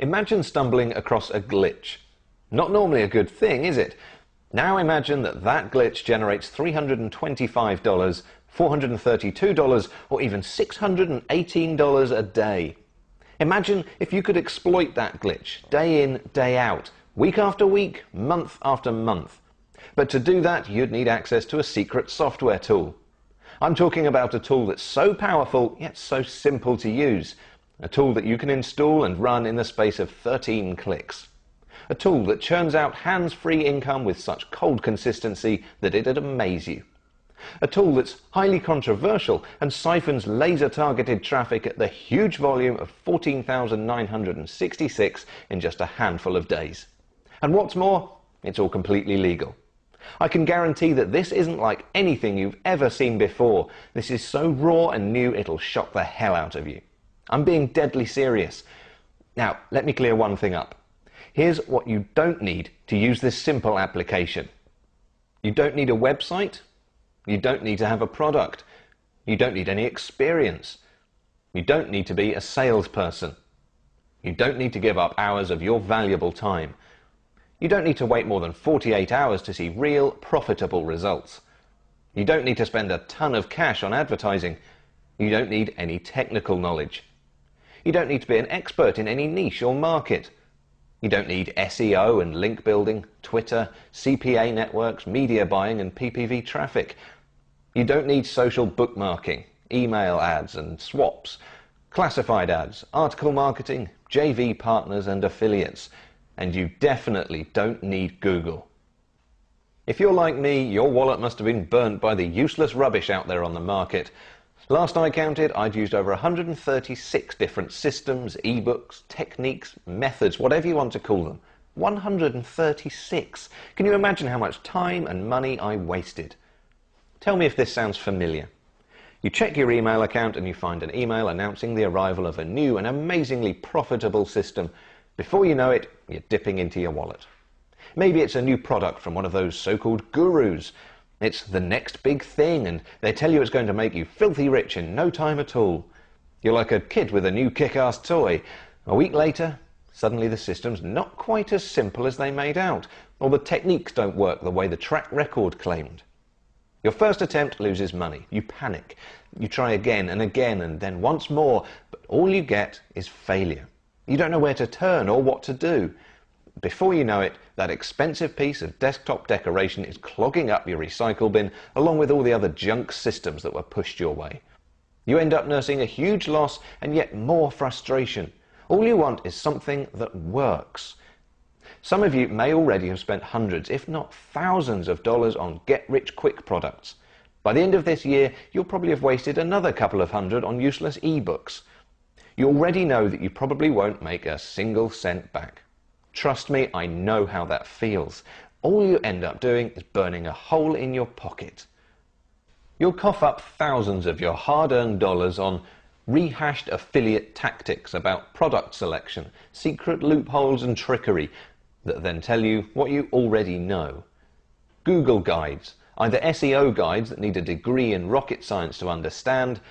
Imagine stumbling across a glitch. Not normally a good thing, is it? Now imagine that that glitch generates $325, $432, or even $618 a day. Imagine if you could exploit that glitch day in, day out, week after week, month after month. But to do that, you'd need access to a secret software tool. I'm talking about a tool that's so powerful, yet so simple to use. A tool that you can install and run in the space of 13 clicks. A tool that churns out hands-free income with such cold consistency that it'd amaze you. A tool that's highly controversial and siphons laser-targeted traffic at the huge volume of 14,966 in just a handful of days. And what's more, it's all completely legal. I can guarantee that this isn't like anything you've ever seen before. This is so raw and new it'll shock the hell out of you. I'm being deadly serious. Now, let me clear one thing up. Here's what you don't need to use this simple application. You don't need a website. You don't need to have a product. You don't need any experience. You don't need to be a salesperson. You don't need to give up hours of your valuable time. You don't need to wait more than 48 hours to see real, profitable results. You don't need to spend a ton of cash on advertising. You don't need any technical knowledge. You don't need to be an expert in any niche or market. You don't need SEO and link building, Twitter, CPA networks, media buying and PPV traffic. You don't need social bookmarking, email ads and swaps, classified ads, article marketing, JV partners and affiliates. And you definitely don't need Google. If you're like me, your wallet must have been burnt by the useless rubbish out there on the market. Last I counted, I'd used over 136 different systems, ebooks, techniques, methods, whatever you want to call them. 136. Can you imagine how much time and money I wasted? Tell me if this sounds familiar. You check your email account and you find an email announcing the arrival of a new and amazingly profitable system. Before you know it, you're dipping into your wallet. Maybe it's a new product from one of those so-called gurus. It's the next big thing, and they tell you it's going to make you filthy rich in no time at all. You're like a kid with a new kick-ass toy. A week later, suddenly the system's not quite as simple as they made out, or the techniques don't work the way the track record claimed. Your first attempt loses money. You panic. You try again and again, and then once more, but all you get is failure. You don't know where to turn or what to do. Before you know it, that expensive piece of desktop decoration is clogging up your recycle bin along with all the other junk systems that were pushed your way. You end up nursing a huge loss and yet more frustration. All you want is something that works. Some of you may already have spent hundreds, if not thousands of dollars on get-rich-quick products. By the end of this year, you'll probably have wasted another couple of hundred on useless ebooks. You already know that you probably won't make a single cent back. Trust me, I know how that feels. All you end up doing is burning a hole in your pocket. You'll cough up thousands of your hard-earned dollars on rehashed affiliate tactics about product selection, secret loopholes and trickery that then tell you what you already know. Google guides, either SEO guides that need a degree in rocket science to understand,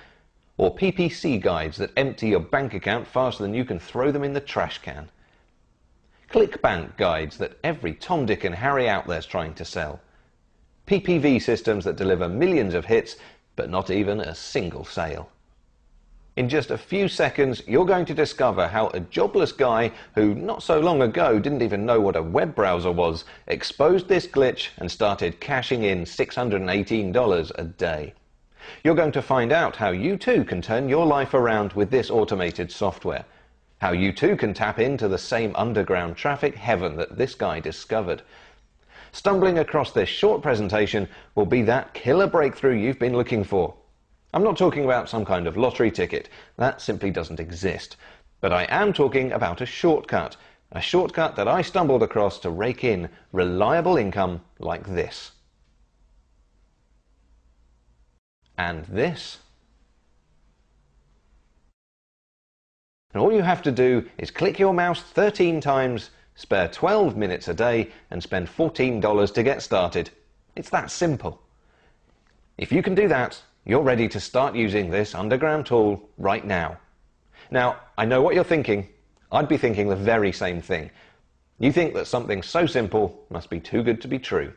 or PPC guides that empty your bank account faster than you can throw them in the trash can. Clickbank guides that every Tom, Dick and Harry out there's trying to sell. PPV systems that deliver millions of hits, but not even a single sale. In just a few seconds, you're going to discover how a jobless guy who not so long ago didn't even know what a web browser was, exposed this glitch and started cashing in $618 a day. You're going to find out how you too can turn your life around with this automated software. How you too can tap into the same underground traffic heaven that this guy discovered. Stumbling across this short presentation will be that killer breakthrough you've been looking for. I'm not talking about some kind of lottery ticket. That simply doesn't exist. But I am talking about a shortcut that I stumbled across to rake in reliable income like this. And this. And all you have to do is click your mouse 13 times, spare 12 minutes a day, and spend $14 to get started. It's that simple. If you can do that, you're ready to start using this underground tool right now. Now, I know what you're thinking. I'd be thinking the very same thing. You think that something so simple must be too good to be true.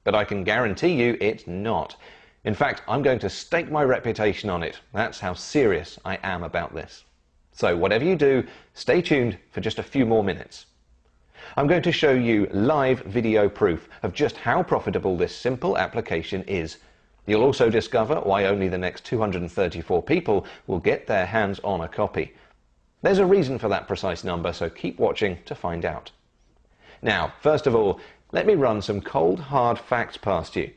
But I can guarantee you it's not. In fact, I'm going to stake my reputation on it. That's how serious I am about this. So whatever you do, stay tuned for just a few more minutes. I'm going to show you live video proof of just how profitable this simple application is. You'll also discover why only the next 234 people will get their hands on a copy. There's a reason for that precise number, so keep watching to find out. Now, first of all, let me run some cold, hard facts past you.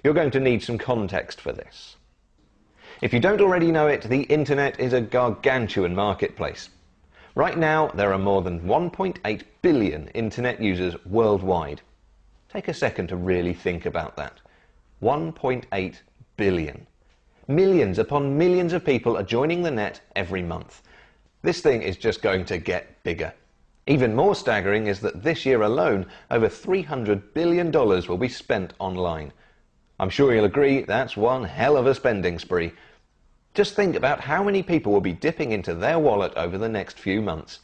You're going to need some context for this. If you don't already know it, the internet is a gargantuan marketplace. Right now, there are more than 1.8 billion internet users worldwide. Take a second to really think about that. 1.8 billion. Millions upon millions of people are joining the net every month. This thing is just going to get bigger. Even more staggering is that this year alone, over $300 billion will be spent online. I'm sure you'll agree that's one hell of a spending spree. Just think about how many people will be dipping into their wallet over the next few months.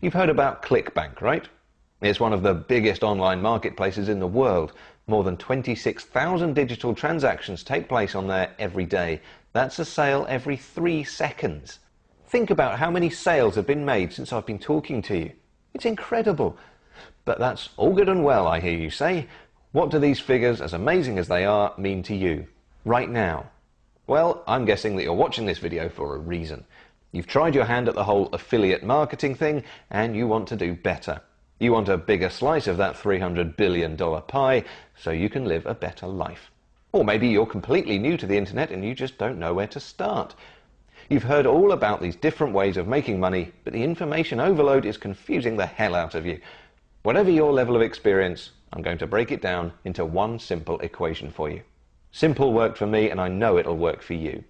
You've heard about Clickbank, right? It's one of the biggest online marketplaces in the world. More than 26,000 digital transactions take place on there every day. That's a sale every 3 seconds. Think about how many sales have been made since I've been talking to you. It's incredible. But that's all good and well, I hear you say. What do these figures, as amazing as they are, mean to you right now? Well, I'm guessing that you're watching this video for a reason. You've tried your hand at the whole affiliate marketing thing, and you want to do better. You want a bigger slice of that $300 billion pie so you can live a better life. Or maybe you're completely new to the internet and you just don't know where to start. You've heard all about these different ways of making money, but the information overload is confusing the hell out of you. Whatever your level of experience, I'm going to break it down into one simple equation for you. Simple worked for me, and I know it'll work for you.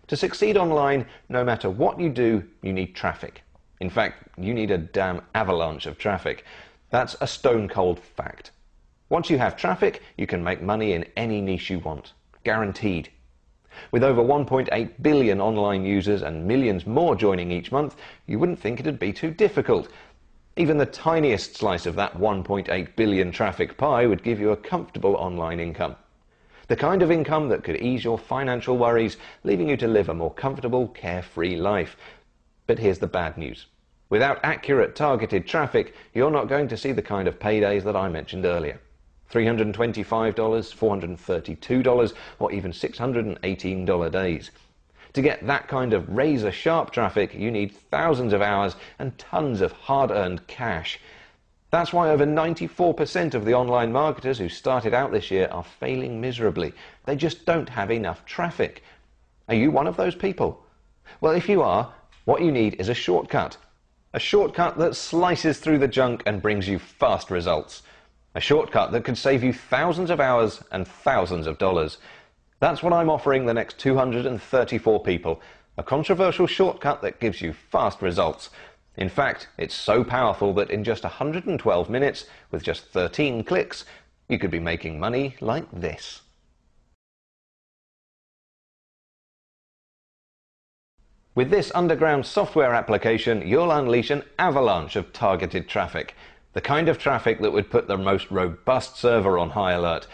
To succeed online, no matter what you do, you need traffic. In fact, you need a damn avalanche of traffic. That's a stone-cold fact. Once you have traffic, you can make money in any niche you want. Guaranteed. With over 1.8 billion online users and millions more joining each month, you wouldn't think it'd be too difficult. Even the tiniest slice of that 1.8 billion traffic pie would give you a comfortable online income. The kind of income that could ease your financial worries, leaving you to live a more comfortable, carefree life. But here's the bad news. Without accurate, targeted traffic, you're not going to see the kind of paydays that I mentioned earlier. $325, $432, or even $618 days. To get that kind of razor-sharp traffic, you need thousands of hours and tons of hard-earned cash. That's why over 94% of the online marketers who started out this year are failing miserably. They just don't have enough traffic. Are you one of those people? Well, if you are, what you need is a shortcut. A shortcut that slices through the junk and brings you fast results. A shortcut that could save you thousands of hours and thousands of dollars. That's what I'm offering the next 234 people. A controversial shortcut that gives you fast results. In fact, it's so powerful that in just 112 minutes, with just 13 clicks, you could be making money like this. With this underground software application, you'll unleash an avalanche of targeted traffic. The kind of traffic that would put the most robust server on high alert.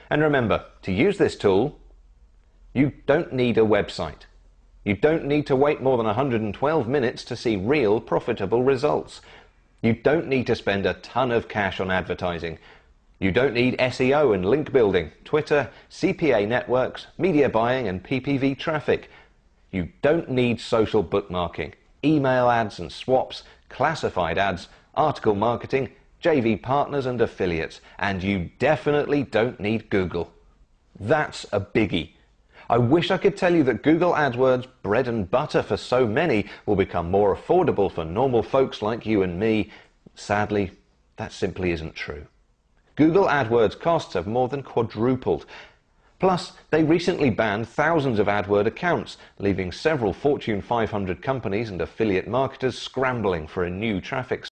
And remember, to use this tool, you don't need a website. You don't need to wait more than 112 minutes to see real profitable results. You don't need to spend a ton of cash on advertising. You don't need SEO and link building, Twitter, CPA networks, media buying and PPV traffic. You don't need social bookmarking, email ads and swaps, classified ads, article marketing, JV partners and affiliates. And you definitely don't need Google. That's a biggie. I wish I could tell you that Google AdWords, bread and butter for so many, will become more affordable for normal folks like you and me. Sadly, that simply isn't true. Google AdWords costs have more than quadrupled. Plus, they recently banned thousands of AdWord accounts, leaving several Fortune 500 companies and affiliate marketers scrambling for a new traffic